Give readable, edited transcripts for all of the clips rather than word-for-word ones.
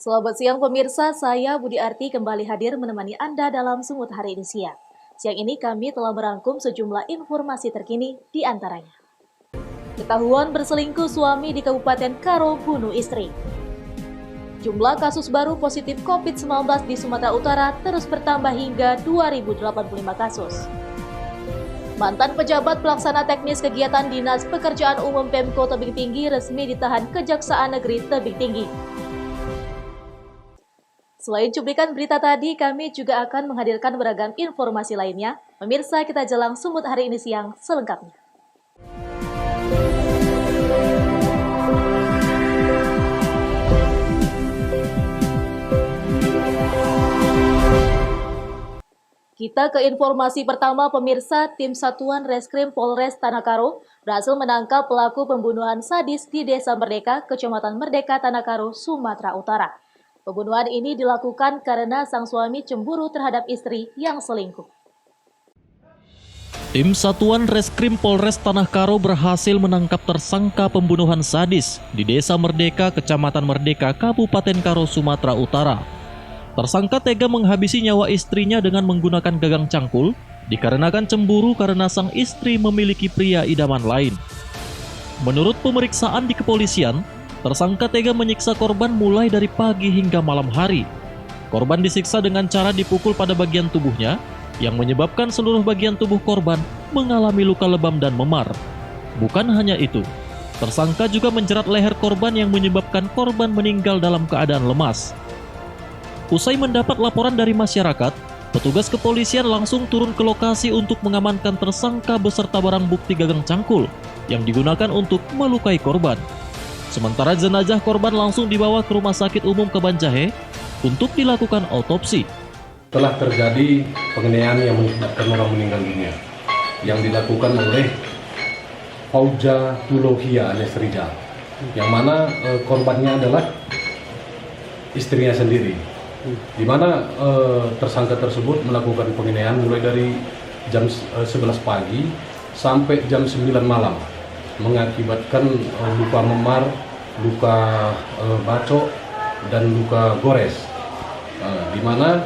Selamat siang pemirsa, saya Budi Arti kembali hadir menemani Anda dalam Sumut Hari ini siang. Siang ini kami telah merangkum sejumlah informasi terkini di antaranya. Ketahuan berselingkuh suami di Kabupaten Karo bunuh istri. Jumlah kasus baru positif COVID-19 di Sumatera Utara terus bertambah hingga 2.085 kasus. Mantan pejabat pelaksana teknis kegiatan Dinas Pekerjaan Umum Pemko Tebing Tinggi resmi ditahan Kejaksaan Negeri Tebing Tinggi. Selain cuplikan berita tadi, kami juga akan menghadirkan beragam informasi lainnya. Pemirsa, kita jelang Sumut Hari ini siang selengkapnya. Kita ke informasi pertama, pemirsa. Tim Satuan Reskrim Polres Tanah Karo berhasil menangkap pelaku pembunuhan sadis di Desa Merdeka, Kecamatan Merdeka, Tanah Karo, Sumatera Utara. Pembunuhan ini dilakukan karena sang suami cemburu terhadap istri yang selingkuh. Tim Satuan Reskrim Polres Tanah Karo berhasil menangkap tersangka pembunuhan sadis di Desa Merdeka, Kecamatan Merdeka, Kabupaten Karo, Sumatera Utara. Tersangka tega menghabisi nyawa istrinya dengan menggunakan gagang cangkul dikarenakan cemburu karena sang istri memiliki pria idaman lain. Menurut pemeriksaan di kepolisian, tersangka tega menyiksa korban mulai dari pagi hingga malam hari. Korban disiksa dengan cara dipukul pada bagian tubuhnya, yang menyebabkan seluruh bagian tubuh korban mengalami luka lebam dan memar. Bukan hanya itu, tersangka juga menjerat leher korban yang menyebabkan korban meninggal dalam keadaan lemas. Usai mendapat laporan dari masyarakat, petugas kepolisian langsung turun ke lokasi untuk mengamankan tersangka beserta barang bukti gagang cangkul yang digunakan untuk melukai korban. Sementara jenazah korban langsung dibawa ke Rumah Sakit Umum Kebanjahe untuk dilakukan autopsi. Telah terjadi penganiayaan yang menyebabkan orang meninggal dunia yang dilakukan oleh Fauja Tulohia alias Rijal, yang mana korbannya adalah istrinya sendiri, di mana tersangka tersebut melakukan penganiayaan mulai dari jam 11 pagi sampai jam 9 malam, mengakibatkan luka memar, luka bacok, dan luka gores. Di mana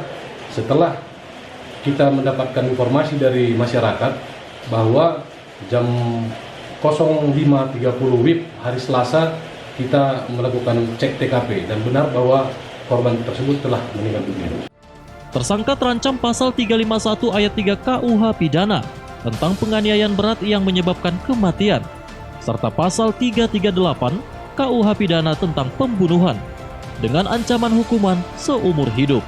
setelah kita mendapatkan informasi dari masyarakat bahwa jam 05.30 WIB hari Selasa kita melakukan cek TKP dan benar bahwa korban tersebut telah meninggal dunia. Tersangka terancam pasal 351 ayat 3 KUH pidana tentang penganiayaan berat yang menyebabkan kematian, serta pasal 338 KUH pidana tentang pembunuhan dengan ancaman hukuman seumur hidup.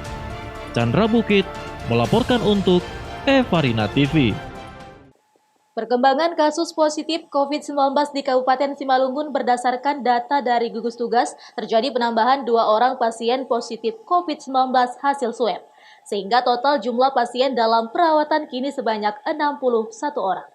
Chandra Bukit melaporkan untuk Evarina TV. Perkembangan kasus positif COVID-19 di Kabupaten Simalungun berdasarkan data dari gugus tugas terjadi penambahan 2 orang pasien positif COVID-19 hasil swab, sehingga total jumlah pasien dalam perawatan kini sebanyak 61 orang.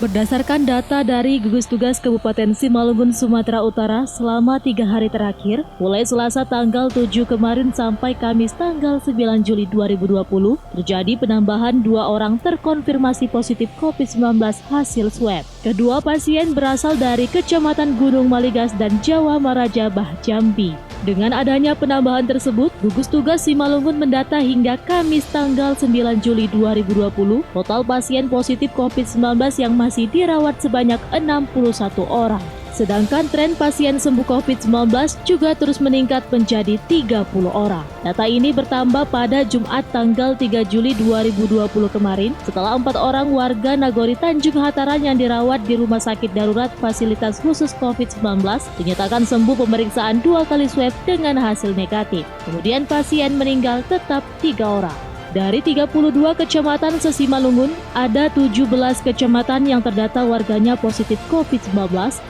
Berdasarkan data dari gugus tugas Kabupaten Simalungun, Sumatera Utara, selama 3 hari terakhir, mulai Selasa tanggal 7 kemarin sampai Kamis tanggal 9 Juli 2020, terjadi penambahan 2 orang terkonfirmasi positif COVID-19 hasil swab. Kedua pasien berasal dari Kecamatan Gunung Maligas dan Jawa Marajabah, Jambi. Dengan adanya penambahan tersebut, gugus tugas Simalungun mendata hingga Kamis tanggal 9 Juli 2020, total pasien positif COVID-19 yang masih dirawat sebanyak 61 orang. Sedangkan tren pasien sembuh COVID-19 juga terus meningkat menjadi 30 orang. Data ini bertambah pada Jumat tanggal 3 Juli 2020 kemarin setelah 4 orang warga Nagori Tanjung Hataran yang dirawat di Rumah Sakit Darurat Fasilitas Khusus COVID-19 dinyatakan sembuh pemeriksaan 2 kali swab dengan hasil negatif. Kemudian pasien meninggal tetap 3 orang. Dari 32 kecamatan se-Simalungun, ada 17 kecamatan yang terdata warganya positif COVID-19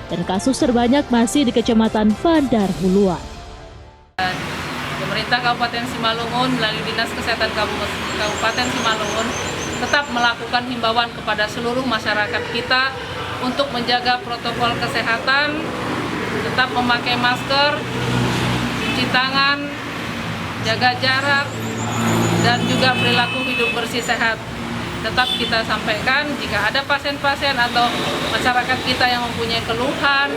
dan kasus terbanyak masih di Kecamatan Bandar Huluan. Pemerintah Kabupaten Simalungun melalui Dinas Kesehatan Kabupaten Simalungun tetap melakukan himbauan kepada seluruh masyarakat kita untuk menjaga protokol kesehatan, tetap memakai masker, cuci tangan, jaga jarak, dan juga perilaku hidup bersih sehat. Tetap kita sampaikan jika ada pasien-pasien atau masyarakat kita yang mempunyai keluhan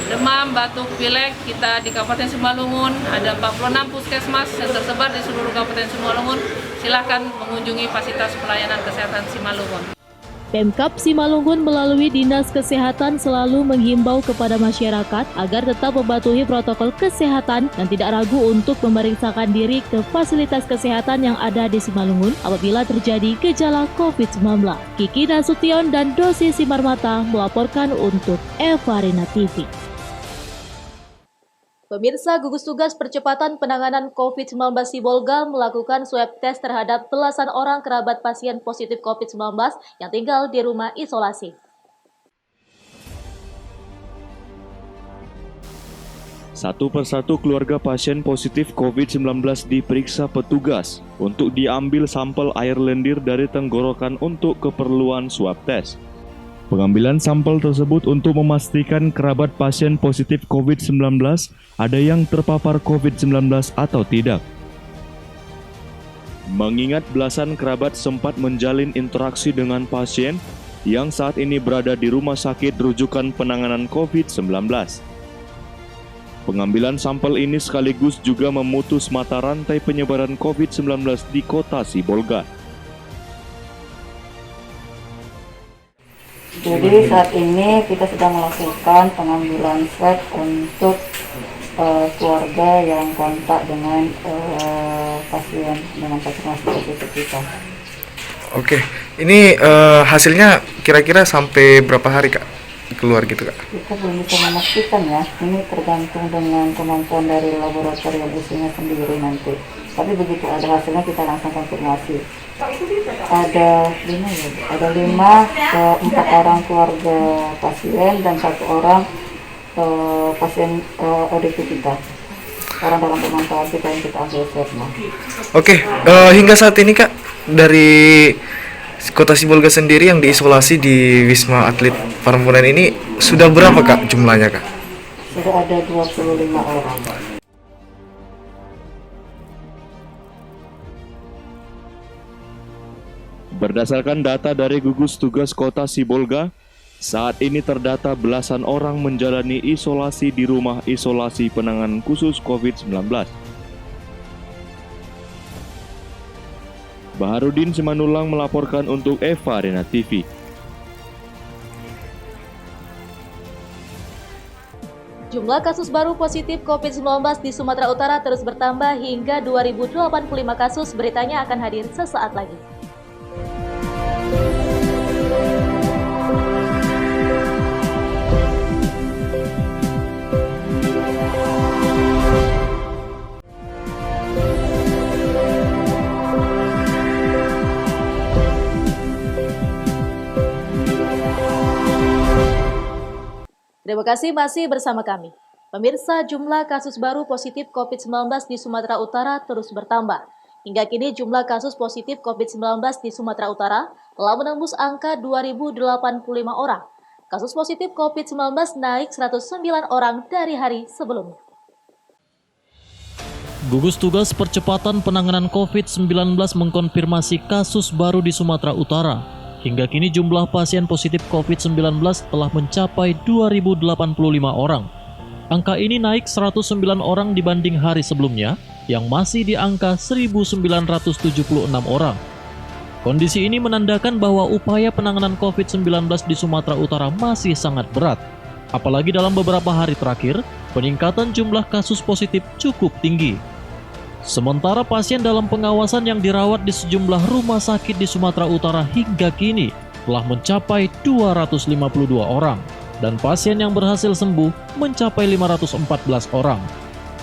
demam, batuk, pilek. Kita di Kabupaten Simalungun ada 46 puskesmas yang tersebar di seluruh Kabupaten Simalungun. Silahkan mengunjungi fasilitas pelayanan kesehatan Simalungun. Pemkab Simalungun melalui Dinas Kesehatan selalu menghimbau kepada masyarakat agar tetap mematuhi protokol kesehatan dan tidak ragu untuk memeriksakan diri ke fasilitas kesehatan yang ada di Simalungun apabila terjadi gejala COVID-19. Kiki Nasution dan Dosi Simarmata melaporkan untuk Eva Rina TV. Pemirsa, gugus tugas percepatan penanganan COVID-19 Sibolga melakukan swab test terhadap belasan orang kerabat pasien positif COVID-19 yang tinggal di rumah isolasi. Satu persatu keluarga pasien positif COVID-19 diperiksa petugas untuk diambil sampel air lendir dari tenggorokan untuk keperluan swab test. Pengambilan sampel tersebut untuk memastikan kerabat pasien positif COVID-19 ada yang terpapar COVID-19 atau tidak. Mengingat belasan kerabat sempat menjalin interaksi dengan pasien yang saat ini berada di rumah sakit rujukan penanganan COVID-19. Pengambilan sampel ini sekaligus juga memutus mata rantai penyebaran COVID-19 di kota Sibolga. Jadi saat ini kita sedang melakukan pengambilan swab untuk keluarga yang kontak dengan pasien positif kita. Oke, ini hasilnya kira-kira sampai berapa hari Kak keluar gitu Kak? Kita belum bisa memastikan ya, ini tergantung dengan kemampuan dari laboratorium isinya sendiri nanti. Tapi begitu ada hasilnya kita langsung konfirmasi. Ada 4 orang keluarga pasien dan 1 orang pasien ODP kita, orang dalam pemantauan kita yang kita ambil swabnya. Oke, hingga saat ini Kak dari Kota Sibolga sendiri yang diisolasi di Wisma Atlet Parampunan ini sudah berapa Kak jumlahnya Kak? Sudah ada 25 orang. Berdasarkan data dari gugus tugas Kota Sibolga, saat ini terdata belasan orang menjalani isolasi di rumah isolasi penanganan khusus COVID-19. Baharudin Simanulang melaporkan untuk Eva Rina TV. Jumlah kasus baru positif COVID-19 di Sumatera Utara terus bertambah hingga 2085 kasus. Beritanya akan hadir sesaat lagi. Terima kasih masih bersama kami. Pemirsa, jumlah kasus baru positif COVID-19 di Sumatera Utara terus bertambah. Hingga kini jumlah kasus positif COVID-19 di Sumatera Utara telah menembus angka 2.085 orang. Kasus positif COVID-19 naik 109 orang dari hari sebelumnya. Gugus Tugas Percepatan Penanganan COVID-19 mengkonfirmasi kasus baru di Sumatera Utara. Hingga kini jumlah pasien positif COVID-19 telah mencapai 2.085 orang. Angka ini naik 109 orang dibanding hari sebelumnya, yang masih di angka 1.976 orang. Kondisi ini menandakan bahwa upaya penanganan COVID-19 di Sumatera Utara masih sangat berat. Apalagi dalam beberapa hari terakhir, peningkatan jumlah kasus positif cukup tinggi. Sementara pasien dalam pengawasan yang dirawat di sejumlah rumah sakit di Sumatera Utara hingga kini telah mencapai 252 orang, dan pasien yang berhasil sembuh mencapai 514 orang.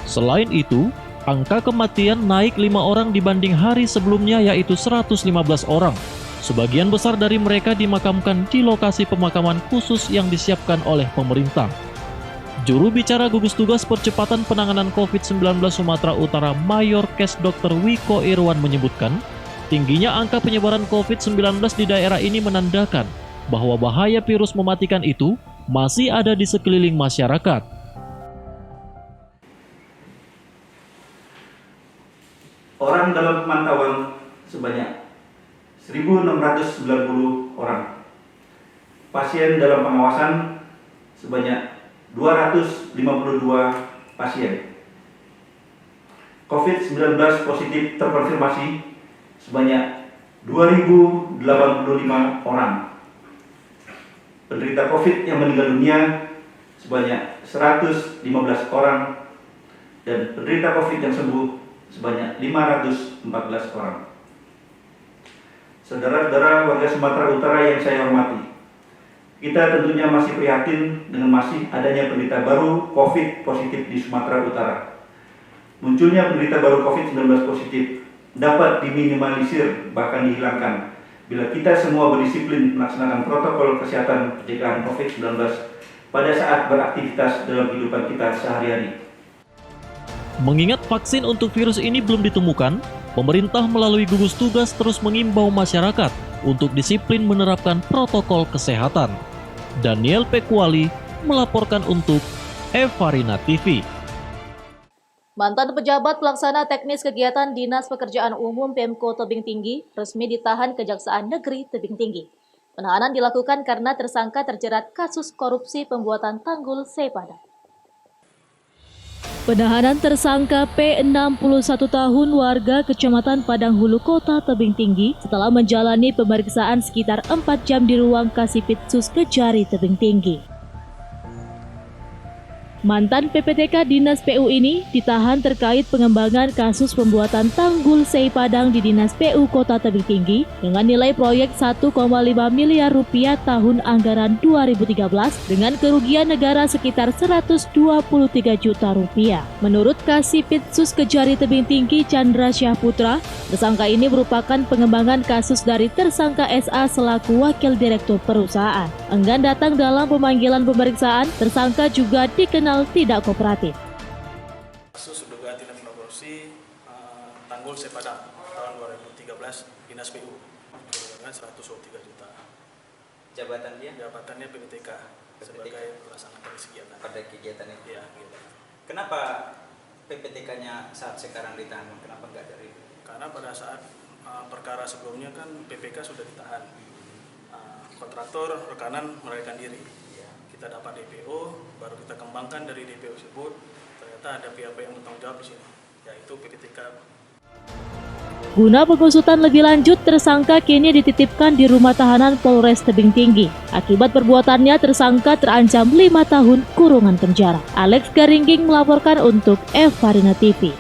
Selain itu, angka kematian naik 5 orang dibanding hari sebelumnya, yaitu 115 orang. Sebagian besar dari mereka dimakamkan di lokasi pemakaman khusus yang disiapkan oleh pemerintah. Juru bicara Gugus Tugas Percepatan Penanganan COVID-19 Sumatera Utara Mayor Kes Dr. Wiko Irwan menyebutkan, tingginya angka penyebaran COVID-19 di daerah ini menandakan bahwa bahaya virus mematikan itu masih ada di sekeliling masyarakat. Orang dalam pemantauan sebanyak 1.690 orang. Pasien dalam pengawasan sebanyak 252 pasien. COVID-19 positif terkonfirmasi sebanyak 2.085 orang. Penderita COVID yang meninggal dunia sebanyak 115 orang dan penderita COVID yang sembuh sebanyak 514 orang. Saudara-saudara warga Sumatera Utara yang saya hormati, kita tentunya masih prihatin dengan masih adanya penderita baru COVID positif di Sumatera Utara. Munculnya penderita baru COVID-19 positif dapat diminimalisir bahkan dihilangkan bila kita semua berdisiplin melaksanakan protokol kesehatan pencegahan COVID-19 pada saat beraktivitas dalam kehidupan kita sehari-hari. Mengingat vaksin untuk virus ini belum ditemukan, pemerintah melalui gugus tugas terus mengimbau masyarakat untuk disiplin menerapkan protokol kesehatan. Daniel Pekuali melaporkan untuk Evarina TV. Mantan pejabat pelaksana teknis kegiatan Dinas Pekerjaan Umum Pemko Tebing Tinggi resmi ditahan Kejaksaan Negeri Tebing Tinggi. Penahanan dilakukan karena tersangka terjerat kasus korupsi pembuatan tanggul Sepadan. Penahanan tersangka P, 61 tahun, warga Kecamatan Padang Hulu, Kota Tebing Tinggi setelah menjalani pemeriksaan sekitar 4 jam di ruang Kasipitsus Kejari Tebing Tinggi. Mantan PPTK Dinas PU ini ditahan terkait pengembangan kasus pembuatan tanggul Sepadan di Dinas PU Kota Tebing Tinggi dengan nilai proyek 1,5 miliar rupiah tahun anggaran 2013 dengan kerugian negara sekitar 123 juta rupiah. Menurut Kasipitsus Kejari Tebing Tinggi Chandra Syahputra, tersangka ini merupakan pengembangan kasus dari tersangka SA selaku wakil direktur perusahaan. Enggan datang dalam pemanggilan pemeriksaan, tersangka juga dikenal tidak kooperatif. Kasus dugaan tindak pidana korupsi tanggul Sepadan tahun 2013 Dinas PU dengan 123 juta. Jabatan dia? Jabatannya PPTK sebagai pelaksana kegiatan. Pada kegiatan itu? Ya, gitu. Kenapa PPTK-nya saat sekarang ditahan? Kenapa enggak dari? Karena pada saat perkara sebelumnya kan PPK sudah ditahan. Kontraktor rekanan melarikan diri. Kita dapat DPO, baru kita kembangkan dari DPO tersebut. Ternyata ada pihak-pihak yang bertanggung jawab di sini, yaitu PPTK. Guna pengusutan lebih lanjut, tersangka kini dititipkan di rumah tahanan Polres Tebing Tinggi. Akibat perbuatannya, tersangka terancam 5 tahun kurungan penjara. Alex Garingging melaporkan untuk Evarina TV.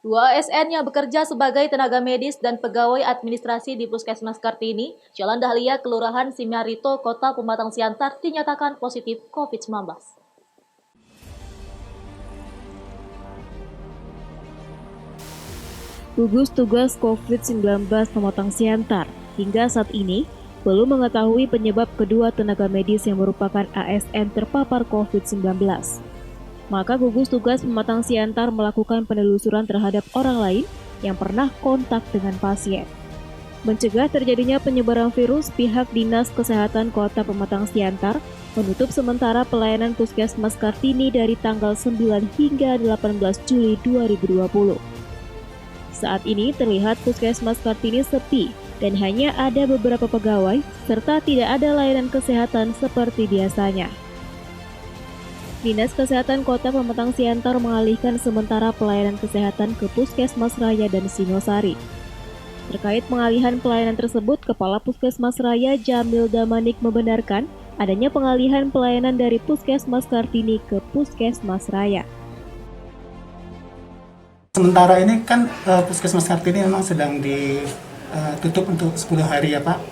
2 ASN yang bekerja sebagai tenaga medis dan pegawai administrasi di Puskesmas Kartini, Jalan Dahlia, Kelurahan Simiarito, Kota Pematang Siantar, dinyatakan positif COVID-19. Gugus Tugas COVID-19 Pematang Siantar hingga saat ini belum mengetahui penyebab kedua tenaga medis yang merupakan ASN terpapar COVID-19. Maka gugus tugas Pematang Siantar melakukan penelusuran terhadap orang lain yang pernah kontak dengan pasien. Mencegah terjadinya penyebaran virus, pihak Dinas Kesehatan Kota Pematang Siantar menutup sementara pelayanan Puskesmas Kartini dari tanggal 9 hingga 18 Juli 2020. Saat ini terlihat Puskesmas Kartini sepi dan hanya ada beberapa pegawai serta tidak ada layanan kesehatan seperti biasanya. Dinas Kesehatan Kota Pematang Siantar mengalihkan sementara pelayanan kesehatan ke Puskesmas Raya dan Singosari. Terkait pengalihan pelayanan tersebut, Kepala Puskesmas Raya Jamil Damanik membenarkan adanya pengalihan pelayanan dari Puskesmas Kartini ke Puskesmas Raya. Sementara ini kan Puskesmas Kartini memang sedang ditutup untuk 10 hari ya Pak.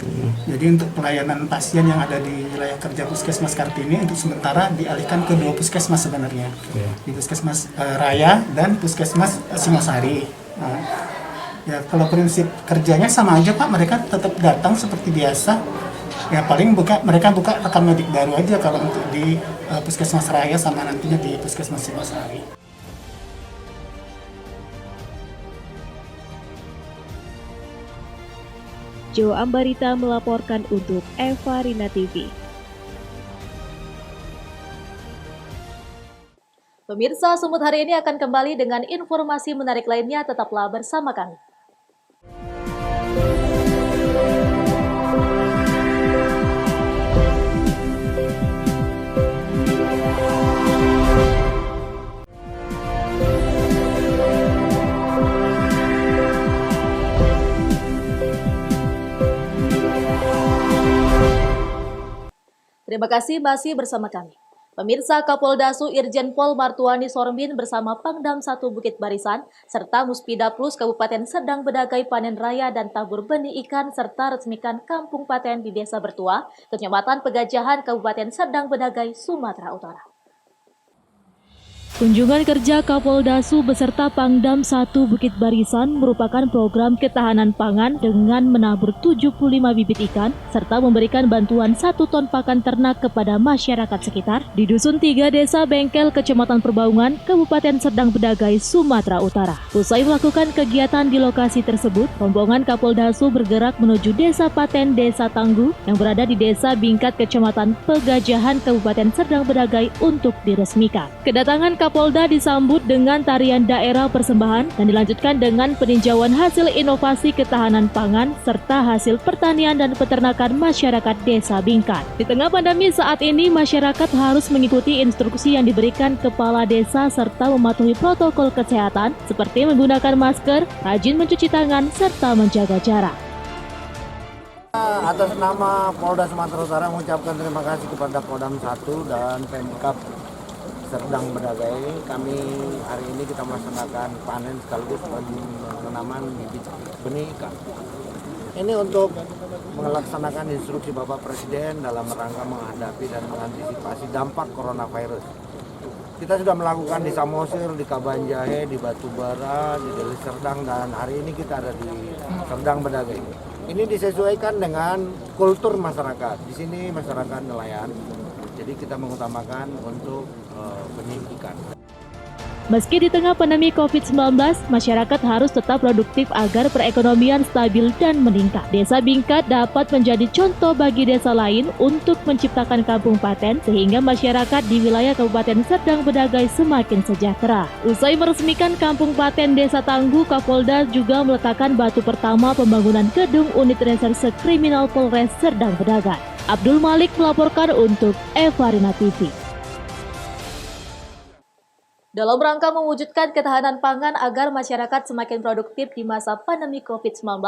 Jadi untuk pelayanan pasien yang ada di wilayah kerja Puskesmas Kartini untuk sementara dialihkan ke 2 puskesmas sebenarnya. Di Puskesmas Raya dan Puskesmas Singosari. Ya kalau prinsip kerjanya sama aja Pak, mereka tetap datang seperti biasa. Ya paling mereka buka rekam medik baru aja kalau untuk di Puskesmas Raya sama nantinya di Puskesmas Singosari. Jo Ambarita melaporkan untuk Evarina TV. Pemirsa, Sumut hari ini akan kembali dengan informasi menarik lainnya. Tetaplah bersama kami. Terima kasih masih bersama kami. Pemirsa, Kapoldasu Irjen Pol Martuani Sorbin bersama Pangdam 1 Bukit Barisan serta Muspida Plus Kabupaten Serdang Bedagai panen raya dan tabur benih ikan serta resmikan Kampung Paten di Desa Bertua, Kecamatan Pegajahan, Kabupaten Serdang Bedagai, Sumatera Utara. Kunjungan kerja Kapoldasu beserta Pangdam 1 Bukit Barisan merupakan program ketahanan pangan dengan menabur 75 bibit ikan serta memberikan bantuan 1 ton pakan ternak kepada masyarakat sekitar di Dusun 3 Desa Bengkel, Kecamatan Perbaungan, Kabupaten Serdang Bedagai, Sumatera Utara. Usai melakukan kegiatan di lokasi tersebut, rombongan Kapoldasu bergerak menuju Desa Paten, Desa Tangguh yang berada di Desa Bingkat, Kecamatan Pegajahan, Kabupaten Serdang Bedagai untuk diresmikan. Kedatangan Kapolda disambut dengan tarian daerah persembahan dan dilanjutkan dengan peninjauan hasil inovasi ketahanan pangan serta hasil pertanian dan peternakan masyarakat Desa Bingkat. Di tengah pandemi saat ini, masyarakat harus mengikuti instruksi yang diberikan kepala desa serta mematuhi protokol kesehatan seperti menggunakan masker, rajin mencuci tangan, serta menjaga jarak. Atas nama Polda Sumatera Utara mengucapkan terima kasih kepada Kodam 1 dan Pemkab Serdang Bedagai. Kami hari ini kita melaksanakan panen sekaligus penanaman bibit benih ikan. Ini untuk melaksanakan instruksi Bapak Presiden dalam rangka menghadapi dan mengantisipasi dampak coronavirus. Kita sudah melakukan di Samosir, di Kabanjahe, di Batubara, di Deli Serdang, dan hari ini kita ada di Serdang Bedagai. Ini disesuaikan dengan kultur masyarakat. Di sini masyarakat nelayan. Jadi kita mengutamakan untuk benih ikan. Meski di tengah pandemi COVID-19, masyarakat harus tetap produktif agar perekonomian stabil dan meningkat. Desa Bingkat dapat menjadi contoh bagi desa lain untuk menciptakan kampung paten sehingga masyarakat di wilayah Kabupaten Serdang Bedagai semakin sejahtera. Usai meresmikan Kampung Paten Desa Tangguh, Kapolda juga meletakkan batu pertama pembangunan gedung unit reserse kriminal Polres Serdang Bedagai. Abdul Malik melaporkan untuk Evarina TV. Dalam rangka mewujudkan ketahanan pangan agar masyarakat semakin produktif di masa pandemi COVID-19,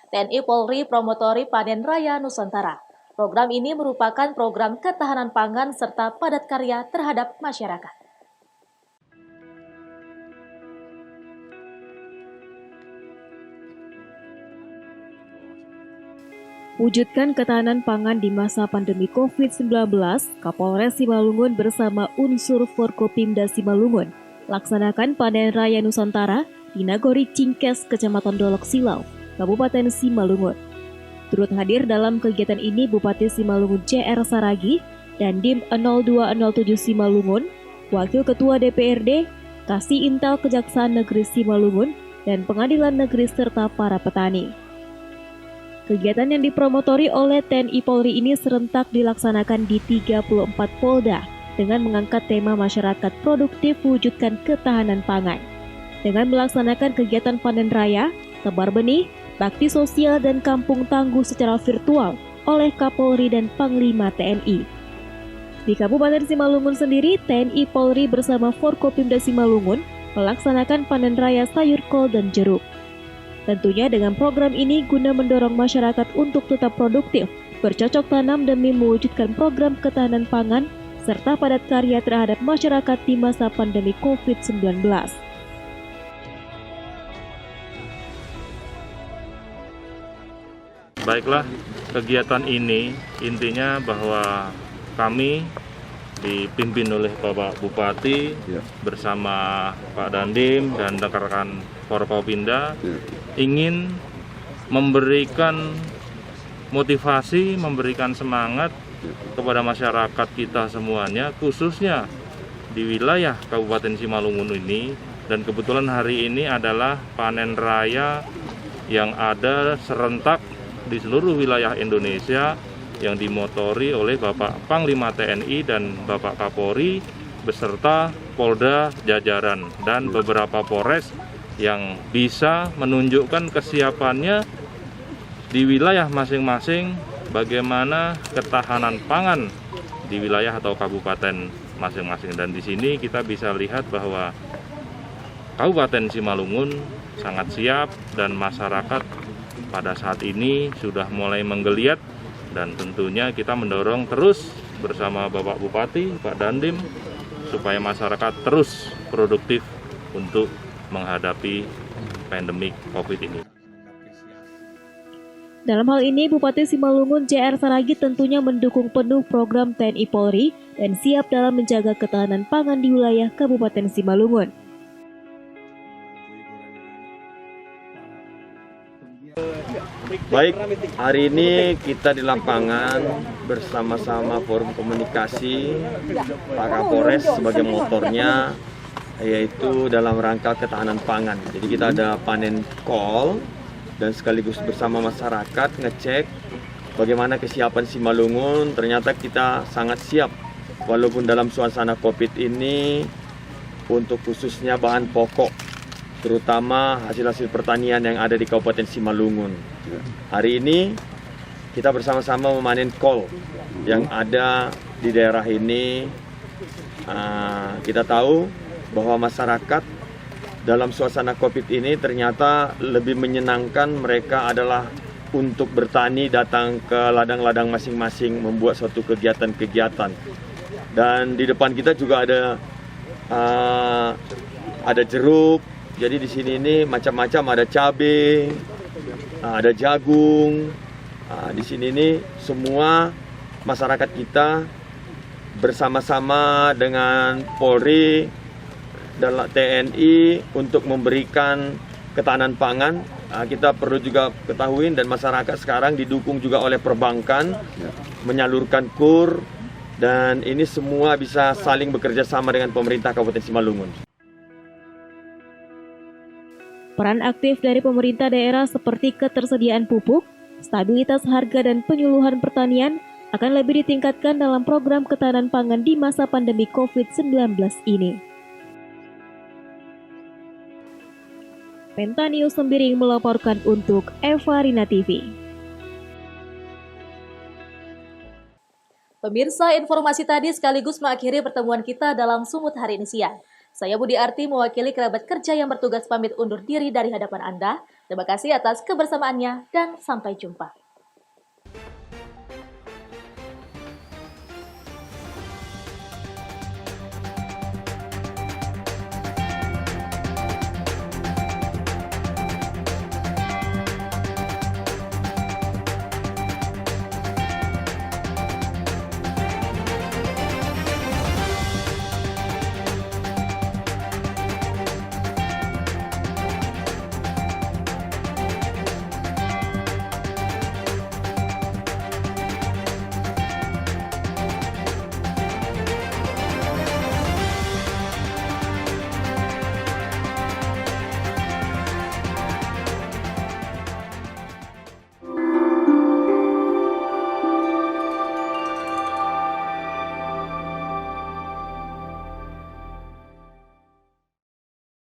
TNI Polri promotori Panen Raya Nusantara. Program ini merupakan program ketahanan pangan serta padat karya terhadap masyarakat. Wujudkan ketahanan pangan di masa pandemi COVID-19, Kapolres Simalungun bersama unsur Forkopimda Simalungun laksanakan Panen Raya Nusantara di Nagori Cingkes, Kecamatan Dolok Silau, Kabupaten Simalungun. Turut hadir dalam kegiatan ini Bupati Simalungun CR Saragi dan Dim 0207 Simalungun, Wakil Ketua DPRD, Kasih Intel Kejaksaan Negeri Simalungun, dan Pengadilan Negeri serta para petani. Kegiatan yang dipromotori oleh TNI Polri ini serentak dilaksanakan di 34 Polda dengan mengangkat tema masyarakat produktif wujudkan ketahanan pangan. Dengan melaksanakan kegiatan panen raya, tebar benih, bakti sosial dan kampung tangguh secara virtual oleh Kapolri dan Panglima TNI. Di Kabupaten Simalungun sendiri, TNI Polri bersama Forkopimda Simalungun melaksanakan panen raya sayur kol dan jeruk. Tentunya dengan program ini guna mendorong masyarakat untuk tetap produktif, bercocok tanam demi mewujudkan program ketahanan pangan, serta padat karya terhadap masyarakat di masa pandemi COVID-19. Baiklah, kegiatan ini intinya bahwa kami dipimpin oleh Bapak Bupati bersama Pak Dandim dan rekan-rekan Forkopimda ingin memberikan motivasi, memberikan semangat kepada masyarakat kita semuanya, khususnya di wilayah Kabupaten Simalungun ini. Dan kebetulan hari ini adalah panen raya yang ada serentak di seluruh wilayah Indonesia yang dimotori oleh Bapak Panglima TNI dan Bapak Kapolri beserta Polda jajaran dan beberapa Polres yang bisa menunjukkan kesiapannya di wilayah masing-masing bagaimana ketahanan pangan di wilayah atau kabupaten masing-masing. Dan di sini kita bisa lihat bahwa Kabupaten Simalungun sangat siap dan masyarakat pada saat ini sudah mulai menggeliat Dan tentunya kita mendorong terus bersama Bapak Bupati, Pak Dandim, supaya masyarakat terus produktif untuk menghadapi pandemik COVID ini. Dalam hal ini, Bupati Simalungun JR Saragih tentunya mendukung penuh program TNI Polri dan siap dalam menjaga ketahanan pangan di wilayah Kabupaten Simalungun. Baik, hari ini kita di lapangan bersama-sama forum komunikasi Pak Kapolres sebagai motornya, yaitu dalam rangka ketahanan pangan. Jadi kita ada panen kol dan sekaligus bersama masyarakat ngecek bagaimana kesiapan Simalungun. Ternyata kita sangat siap walaupun dalam suasana COVID ini untuk khususnya bahan pokok, terutama hasil-hasil pertanian yang ada di Kabupaten Simalungun. Hari ini kita bersama-sama memanen kol yang ada di daerah ini. Kita tahu bahwa masyarakat dalam suasana COVID ini ternyata lebih menyenangkan mereka adalah untuk bertani, datang ke ladang-ladang masing-masing, membuat suatu kegiatan-kegiatan. Dan di depan kita juga ada jeruk. Jadi di sini ini macam-macam, ada cabai, ada jagung. Di sini ini semua masyarakat kita bersama-sama dengan Polri dan TNI untuk memberikan ketahanan pangan. Kita perlu juga ketahui dan masyarakat sekarang didukung juga oleh perbankan menyalurkan KUR, dan ini semua bisa saling bekerja sama dengan pemerintah Kabupaten Simalungun. Peran aktif dari pemerintah daerah seperti ketersediaan pupuk, stabilitas harga dan penyuluhan pertanian akan lebih ditingkatkan dalam program ketahanan pangan di masa pandemi COVID-19 ini. Penta News Sembiring melaporkan untuk Eva Rina TV. Pemirsa, informasi tadi sekaligus mengakhiri pertemuan kita dalam Sumut hari ini siang. Saya Budi Arti mewakili kerabat kerja yang bertugas pamit undur diri dari hadapan Anda. Terima kasih atas kebersamaannya dan sampai jumpa.